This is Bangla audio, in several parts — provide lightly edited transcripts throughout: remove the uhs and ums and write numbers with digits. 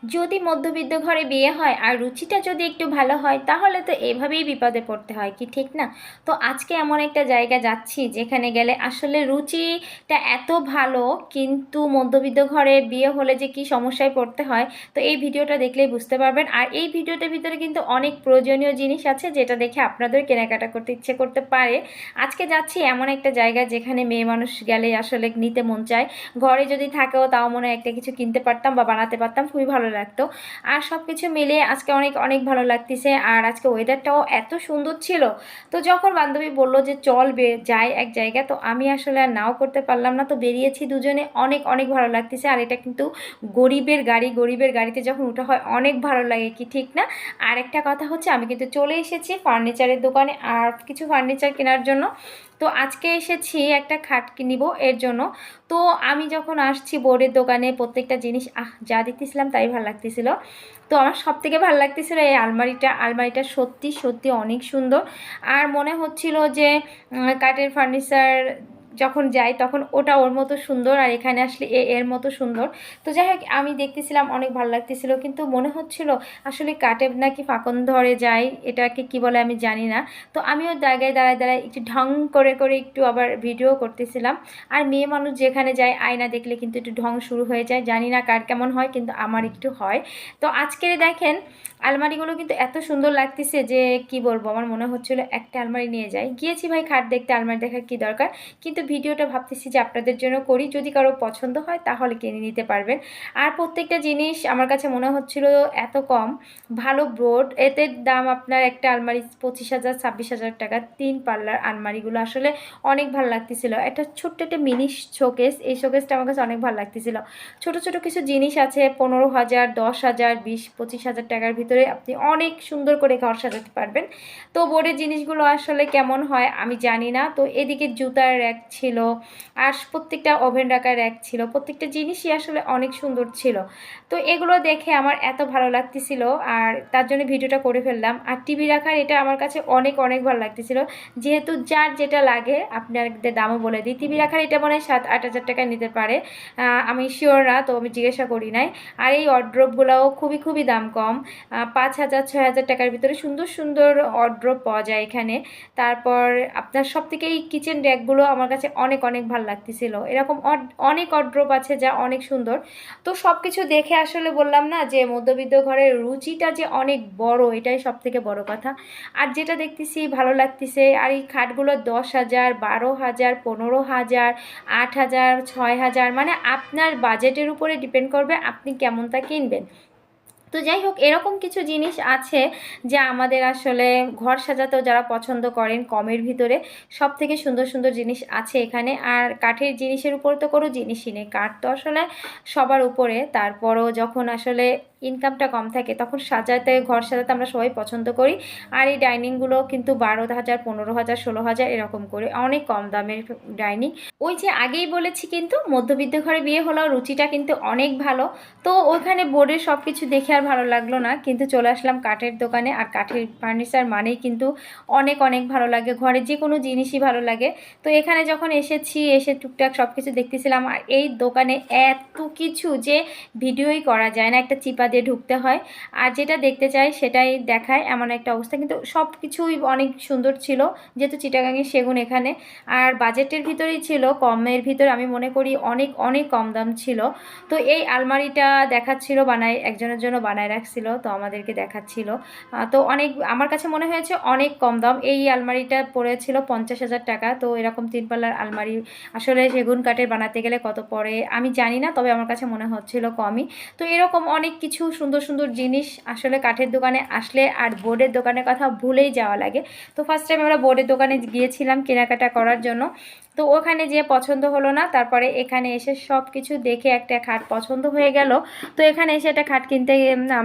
যদি মধ্যবিত্ত ঘরে বিয়ে হয় আর রুচিটা যদি একটু ভালো হয় তাহলে তো এভাবেই বিপদে পড়তে হয়, কি ঠিক না? তো আজকে এমন একটা জায়গা যাচ্ছি যেখানে গেলে আসলে রুচিটা এত ভালো, কিন্তু মধ্যবিত্ত ঘরে বিয়ে হলে যে কি সমস্যায় পড়তে হয়, তো এই ভিডিওটা দেখলেই বুঝতে পারবেন। আর এই ভিডিওটার ভিতরে কিন্তু অনেক প্রয়োজনীয় জিনিস আছে যেটা দেখে আপনাদের কেনাকাটা করতে ইচ্ছে করতে পারে। আজকে যাচ্ছি এমন একটা জায়গা যেখানে মেয়ে মানুষ গেলে আসলে নিতে মন চায়। ঘরে যদি থাকেও তাও মনে হয় একটা কিছু কিনতে পারতাম বা বানাতে পারতাম, খুবই ভালো লাগতো। আর সব কিছু মিলিয়ে আজকে অনেক অনেক ভালো লাগতেছে। আর আজকে ওয়েদারটাও এত সুন্দর ছিল। তো যখন বান্ধবী বলল যে চল যাই এক জায়গা, তো আমি আসলে আর নাও করতে পারলাম না, তো বেরিয়েছি দুজনে। অনেক অনেক ভালো লাগতেছে। আর এটা কিন্তু গরিবের গাড়ি, গরিবের গাড়িতে যখন উঠা হয় অনেক ভালো লাগে, কি ঠিক না? আর একটা কথা হচ্ছে, আমি কিন্তু চলে এসেছি ফার্নিচারের দোকানে আর কিছু ফার্নিচার কেনার জন্য। তো আজকে এসেছি একটা খাট কিনিব এর জন্য। তো আমি যখন আসছি বোর্ডের দোকানে, প্রত্যেকটা জিনিস যা দেখতেছিলাম তাই ভালো লাগতেছিল। তো আমার সব থেকে ভালো লাগতেছিল এই আলমারিটা। আলমারিটা সত্যি সত্যি অনেক সুন্দর। আর মনে হচ্ছিল যে কাঠের ফার্নিচার যখন যাই তখন ওটা ওর মতো সুন্দর, আর এখানে আসলে এর মতো সুন্দর। তো যাই হোক, আমি দেখতেছিলাম অনেক ভালো লাগতেছিল, কিন্তু মনে হচ্ছিল আসলে কাঠে নাকি ফাঁকন ধরে যায়, এটাকে কি বলে আমি জানি না। তো আমিও জায়গায় দাঁড়ায় দাঁড়ায় একটু ঢং করে করে একটু আবার ভিডিও করতেছিলাম। আর মেয়ে মানুষ যেখানে যায় আয়না দেখলে কিন্তু একটু ঢং শুরু হয়ে যায়, জানি না কার কেমন হয়, কিন্তু আমার একটু হয়। তো আজকে দেখেন আলমারিগুলো কিন্তু এত সুন্দর লাগতেছে যে কি বলবো, আমার মনে হচ্ছিল একটা আলমারি নিয়ে যাই। গিয়েছি ভাই খাট দেখতে, আলমারি দেখার কি দরকার। কিন্তু ভিডিওটা ভাবতেছি যে আপনাদের জন্য করি, যদি কারো পছন্দ হয় তাহলে কিনে নিতে পারবেন। আর প্রত্যেকটা জিনিস আমার কাছে মনে হচ্ছিল এত কম, ভালো ব্রড, এতে দাম আপনার একটা আলমারি 25,000 26,000 টাকা। 3 পাল্লার আলমারিগুলো আসলে অনেক ভালো লাগতেছিল। একটা ছোট্ট একটা মিনি শোকেস, এই শোকেসটা আমার কাছে অনেক ভালো লাগতেছিল। ছোট ছোট কিছু জিনিস আছে 15,000 10,000 20-25,000 টাকার ভিতরে আপনি অনেক সুন্দর করে ঘর সাজাতে পারবেন। তো বোর্ডের জিনিসগুলো আসলে কেমন হয় আমি জানি না। তো এদিকে জুতার র্যাক ছিল, আর প্রত্যেকটা ওভেন রাখার র্যাক ছিল, প্রত্যেকটা জিনিসই আসলে অনেক সুন্দর ছিল। তো এগুলো দেখে আমার এত ভালো লাগতেছিল, আর তার জন্য ভিডিওটা করে ফেললাম। আর টিভি রাখার এটা আমার কাছে অনেক অনেক ভালো লাগতেছিল, যেহেতু যার যেটা লাগে। আপনাদের দামও বলে দিই, টিভি রাখার এটা মনে হয় 7-8 হাজার টাকা নিতে পারে, আমি শিওর না, তো আমি জিজ্ঞাসা করি নাই। আর এই অড্রপগুলোও খুবই খুবই দাম কম, 5,000-6,000 টাকার ভিতরে সুন্দর সুন্দর অড্রপ পাওয়া যায় এখানে। তারপর আপনার সব থেকে এই কিচেন র্যাকগুলো আমার কাছে অনেক অনেক ভালো লাগতেছিল। এরকম অনেক অড্রপ আছে যা অনেক সুন্দর। তো সব কিছু দেখে আসলে বললাম না যে মধ্যবিত্ত ঘরের রুচিটা যে অনেক বড়, এটাই সব থেকে বড় কথা। আর যেটা দেখতেছি ভালো লাগতেছে। আর এই খাটগুলো 10,000 12,000 15,000 8,000 6,000, মানে আপনার বাজেটের উপরে ডিপেন্ড করবে আপনি কেমনটা কিনবেন। তো যাই হোক, এরকম কিছু জিনিস আছে যা আমাদের আসলে ঘর সাজাতেও যারা পছন্দ করেন কমের ভিতরে, সব থেকে সুন্দর সুন্দর জিনিস আছে এখানে। আর কাঠের জিনিসের উপর তো কোনো জিনিসই নেই, কাঠ তো আসলে সবার উপরে। তারপরও যখন আসলে ইনকামটা কম থাকে তখন সাজাতে, ঘর সাজাতে আমরা সবাই পছন্দ করি। আর এই ডাইনিংগুলো কিন্তু 12,000 15,000 16,000 এরকম করে, অনেক কম দামের ডাইনিং। ওই যে আগেই বলেছি, কিন্তু মধ্যবিত্ত ঘরে বিয়ে হলেও রুচিটা কিন্তু অনেক ভালো। তো ওইখানে বোর্ডের সব কিছু দেখে আর ভালো লাগলো না, কিন্তু চলে আসলাম কাঠের দোকানে। আর কাঠের ফার্নিচার মানেই কিন্তু অনেক অনেক ভালো লাগে, ঘরের যে কোনো জিনিসই ভালো লাগে। তো এখানে যখন এসেছি, এসে টুকটাক সব কিছু দেখতেছিলাম। আর এই দোকানে এত কিছু যে ভিডিওই করা যায় না, একটা চিপা দিয়ে ঢুকতে হয়, আর যেটা দেখতে চাই সেটাই দেখায়, এমন একটা অবস্থা। কিন্তু সব কিছুই অনেক সুন্দর ছিল, যেহেতু চিটাগাঙের সেগুন এখানে। আর বাজেটের ভিতরেই ছিল, কমের ভিতরে আমি মনে করি অনেক অনেক কম দাম ছিল। তো এই আলমারিটা দেখাচ্ছিল, বানায় একজনের জন্য বানায় রাখছিল, তো আমাদেরকে দেখাচ্ছিল। তো অনেক, আমার কাছে মনে হয়েছে অনেক কম দাম। এই আলমারিটা পড়েছিল 50,000 টাকা। তো এরকম 3 পাল্লার আলমারি আসলে সেগুন কাঠের বানাতে গেলে কত পড়ে আমি জানি না, তবে আমার কাছে মনে হচ্ছিল কমই। তো এরকম অনেক কিছু সুন্দর সুন্দর জিনিস আসলে কাঠের দোকানে আসলে আর বোর্ডের দোকানের কথা ভুলেই যাওয়া লাগে। তো ফার্স্ট টাইম আমরা বোর্ডের দোকানে গিয়েছিলাম কেনাকাটা করার জন্য। তো ওখানে যে পছন্দ হলো না, তারপরে এখানে এসে সব কিছু দেখে একটা খাট পছন্দ হয়ে গেল। তো এখানে এসে একটা খাট কিনতে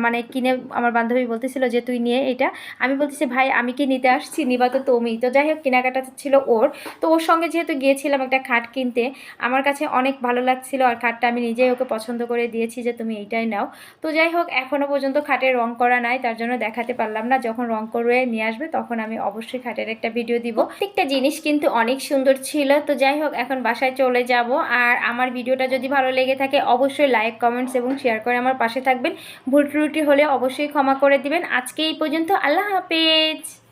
মানে কিনে আমার বান্ধবী বলতেছিল যে তুই নিয়ে এটা, আমি বলতেছি ভাই আমি কি নিতে আসছি, নিবা তো তুমি। তো যাই হোক কেনাকাটা ছিল ওর, তো ওর সঙ্গে যেহেতু গিয়েছিলাম একটা খাট কিনতে, আমার কাছে অনেক ভালো লাগছিল আর খাটটা আমি নিজেই ওকে পছন্দ করে দিয়েছি যে তুমি এইটাই নাও। তো যাই হোক এখনও পর্যন্ত খাটের রং করা নাই, তার জন্য দেখাতে পারলাম না, যখন রং করে নিয়ে আসবে তখন আমি অবশ্যই খাটের একটা ভিডিও দিব। প্রত্যেকটা জিনিস কিন্তু অনেক সুন্দর ছিল। তো যাই হোক এখন বাসায় চলে যাব, আর আমার ভিডিওটা যদি ভালো লেগে থাকে অবশ্যই লাইক কমেন্টস এবং শেয়ার করে আমার পাশে থাকবেন। ভুল ত্রুটি হলে অবশ্যই ক্ষমা করে দিবেন। আজকে এই পর্যন্ত, আল্লাহ হাফেজ।